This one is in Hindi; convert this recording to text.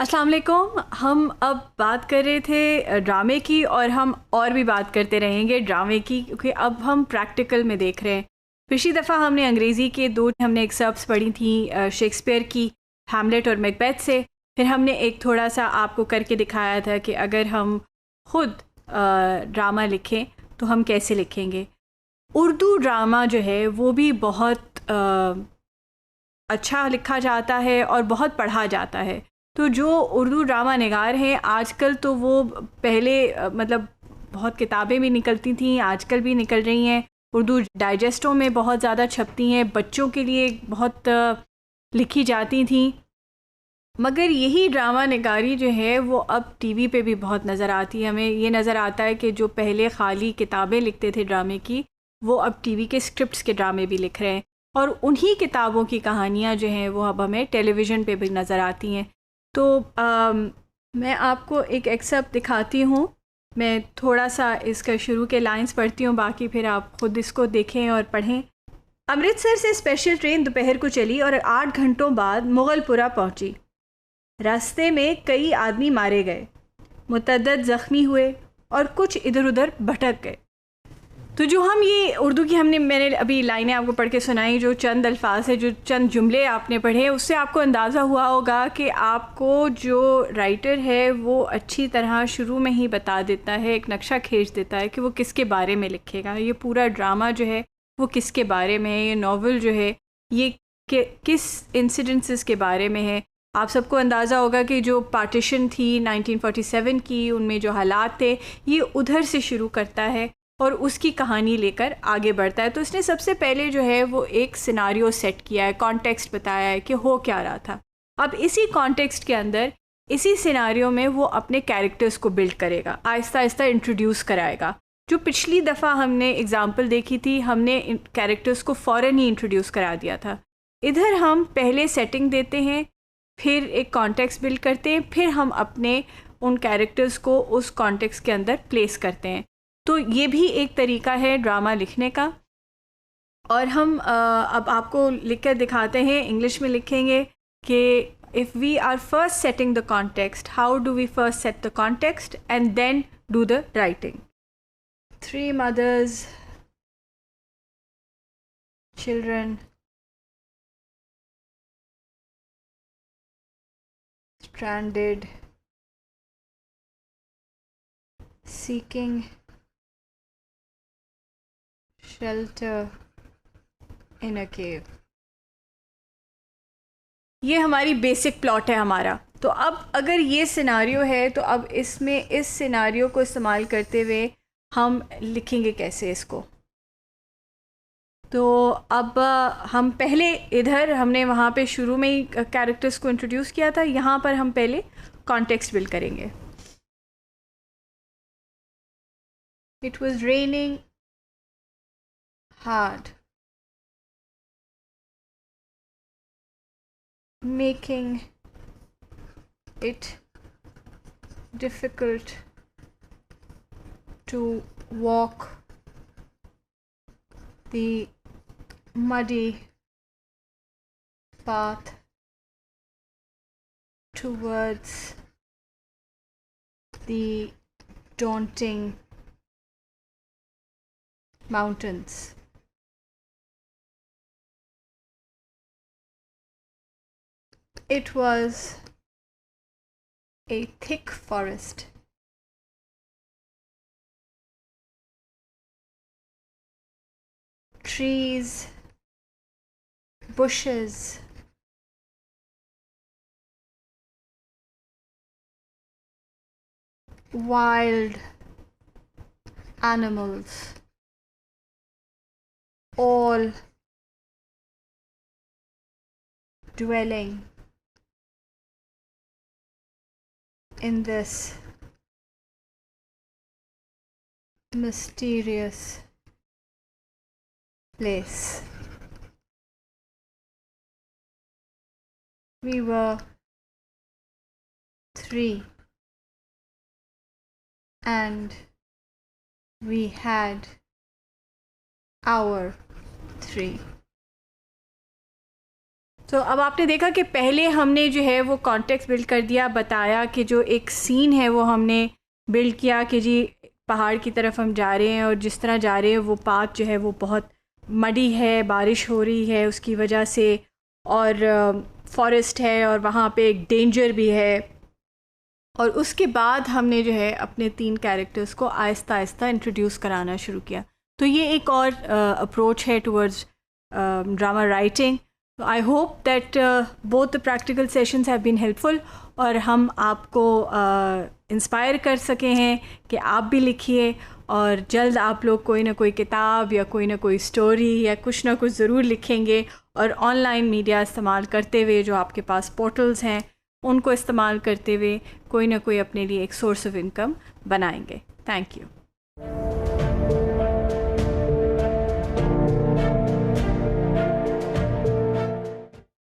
अस्सलाम वालेकुम। हम अब बात कर रहे थे ड्रामे की और हम और भी बात करते रहेंगे ड्रामे की, क्योंकि अब हम प्रैक्टिकल में देख रहे हैं। पिछली दफ़ा हमने अंग्रेज़ी के दो हमने एक्सर्प्स पढ़ी थी शेक्सपियर की हैमलेट और मैकबेथ से। फिर हमने एक थोड़ा सा आपको करके दिखाया था कि अगर हम खुद ड्रामा लिखें तो हम कैसे लिखेंगे। उर्दू ड्रामा जो है वो भी बहुत अच्छा लिखा जाता है और बहुत पढ़ा जाता है। तो जो उर्दू ड्रामा निगार हैं आजकल, तो वो पहले मतलब बहुत किताबें भी निकलती थीं, आजकल भी निकल रही हैं। उर्दू डाइजेस्टों में बहुत ज़्यादा छपती हैं, बच्चों के लिए बहुत लिखी जाती थीं। मगर यही ड्रामा निगारी जो है वो अब टीवी पे भी बहुत नज़र आती है। हमें ये नज़र आता है कि जो पहले खाली किताबें लिखते थे ड्रामे की, वो अब टीवी के स्क्रिप्ट्स के ड्रामे भी लिख रहे हैं। और उन्हीं किताबों की कहानियाँ जो हैं वो अब हमें टेलीविज़न पे भी नज़र आती हैं। तो मैं आपको एक एक्सर्प्ट दिखाती हूँ। मैं थोड़ा सा इसका शुरू के लाइंस पढ़ती हूँ, बाकी फिर आप ख़ुद इसको देखें और पढ़ें। अमृतसर से स्पेशल ट्रेन दोपहर को चली और 8 घंटों बाद मुगलपुरा पहुँची। रास्ते में कई आदमी मारे गए, मुतअद्दिद ज़ख्मी हुए और कुछ इधर उधर भटक गए। तो जो हम ये उर्दू की मैंने अभी लाइनें आपको पढ़ के सुनाई, जो चंद अल्फाज है, जो चंद जुमले आपने पढ़े, उससे आपको अंदाज़ा हुआ होगा कि आपको जो राइटर है वो अच्छी तरह शुरू में ही बता देता है, एक नक्शा खींच देता है कि वो किसके बारे में लिखेगा। ये पूरा ड्रामा जो है वो किसके बारे में है, ये नावल जो है ये किस इंसिडेंसेस के बारे में है। आप सबको अंदाज़ा होगा कि जो पार्टीशन थी 1947 की, उनमें जो हालात थे, ये उधर से शुरू करता है और उसकी कहानी लेकर आगे बढ़ता है। तो इसने सबसे पहले जो है वो एक सिनारियो सेट किया है, कॉन्टेक्स्ट बताया है कि हो क्या रहा था। अब इसी कॉन्टेक्स्ट के अंदर, इसी सिनारियो में वो अपने कैरेक्टर्स को बिल्ड करेगा, आहिस्ता आहिस्ता इंट्रोड्यूस कराएगा। जो पिछली दफ़ा हमने एग्ज़ाम्पल देखी थी, हमने कैरेक्टर्स को फ़ौरन ही इंट्रोड्यूस करा दिया था। इधर हम पहले सेटिंग देते हैं, फिर एक कॉन्टेक्स्ट बिल्ड करते हैं, फिर हम अपने उन कैरेक्टर्स को उस कॉन्टेक्स्ट के अंदर प्लेस करते हैं। तो ये भी एक तरीका है ड्रामा लिखने का। और हम अब आपको लिख कर दिखाते हैं, इंग्लिश में लिखेंगे कि if we are first setting the context, how do we first set the context and then do the writing. 3 mothers, children, stranded, seeking shelter in a cave। ये हमारी बेसिक प्लॉट है हमारा। तो अब अगर ये सिनारियो है तो अब इसमें इस सिनारियो को इस्तेमाल करते हुए हम लिखेंगे कैसे इसको। तो अब हम पहले इधर हमने वहाँ पे शुरू में ही कैरेक्टर्स को इंट्रोड्यूस किया था, यहाँ पर हम पहले कॉन्टेक्स्ट बिल्ड करेंगे। It was raining hard, making it difficult to walk the muddy path towards the daunting mountains. It was a thick forest. Trees, bushes, wild animals, all dwelling in this mysterious place. We were 3 and we had our 3. तो अब आपने देखा कि पहले हमने जो है वो कॉन्टेक्स्ट बिल्ड कर दिया, बताया कि जो एक सीन है वो हमने बिल्ड किया कि जी पहाड़ की तरफ हम जा रहे हैं और जिस तरह जा रहे हैं वो पाथ जो है वो बहुत मडी है, बारिश हो रही है उसकी वजह से, और फॉरेस्ट है और वहाँ पे एक डेंजर भी है। और उसके बाद हमने जो है अपने 3 कैरेक्टर्स को आहिस्ता आहिस्ता इंट्रोड्यूस कराना शुरू किया। तो ये एक और अप्रोच है टुवर्ड्स ड्रामा राइटिंग। तो I hope that both the practical sessions have been helpful और हम आपको इंस्पायर कर सके हैं कि आप भी लिखिए और जल्द आप लोग कोई ना कोई किताब या कोई ना कोई स्टोरी या कुछ ना कुछ ज़रूर लिखेंगे और ऑनलाइन मीडिया इस्तेमाल करते हुए जो आपके पास पोर्टल्स हैं उनको इस्तेमाल करते हुए कोई ना कोई अपने लिए एक सोर्स ऑफ इनकम बनाएंगे। Thank you.